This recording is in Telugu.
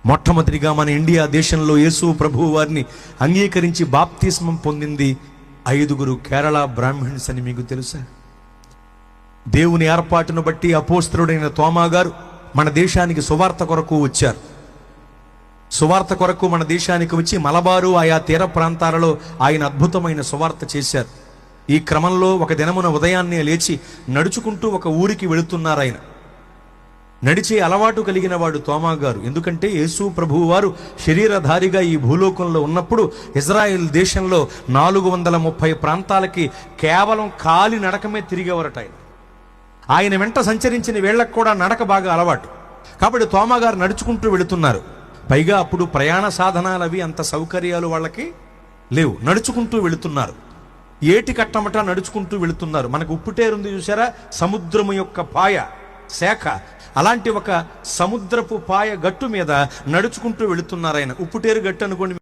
మొట్టమొదటిగా మన ఇండియా దేశంలో యేసు ప్రభువు వారిని అంగీకరించి బాప్తిస్మం పొందింది 5 కేరళ బ్రాహ్మణ్స్ అని మీకు తెలుసా? దేవుని ఏర్పాటును బట్టి అపోస్తలుడైన తోమా గారు మన దేశానికి సువార్త కొరకు వచ్చారు. సువార్త కొరకు మన దేశానికి వచ్చి మలబారు ఆయా తీర ప్రాంతాలలో ఆయన అద్భుతమైన సువార్త చేశారు. ఈ క్రమంలో ఒక దినమున ఉదయాన్నే లేచి నడుచుకుంటూ ఒక ఊరికి వెళుతున్నారు. ఆయన నడిచే అలవాటు కలిగిన వాడు తోమా గారు. ఎందుకంటే యేసు ప్రభువు వారు శరీరధారిగా ఈ భూలోకంలో ఉన్నప్పుడు ఇజ్రాయెల్ దేశంలో 430 ప్రాంతాలకి కేవలం కాలి నడకమే తిరిగేవారట. ఆయన వెంట సంచరించిన వీళ్ళకు కూడా నడక బాగా అలవాటు. కాబట్టి తోమా గారు నడుచుకుంటూ వెళుతున్నారు. పైగా అప్పుడు ప్రయాణ సాధనాలు అవి అంత సౌకర్యాలు వాళ్ళకి లేవు. నడుచుకుంటూ వెళుతున్నారు. ఏటి కట్టమట నడుచుకుంటూ వెళుతున్నారు. మనకు ఉప్పుటేరుంది చూసారా, సముద్రము యొక్క పాయ శాఖ, అలాంటి ఒక సముద్రపు పాయ గట్టు మీద నడుచుకుంటూ వెళుతున్నారు. ఆయన ఉప్పుటేరు గట్టు అనుకోండి.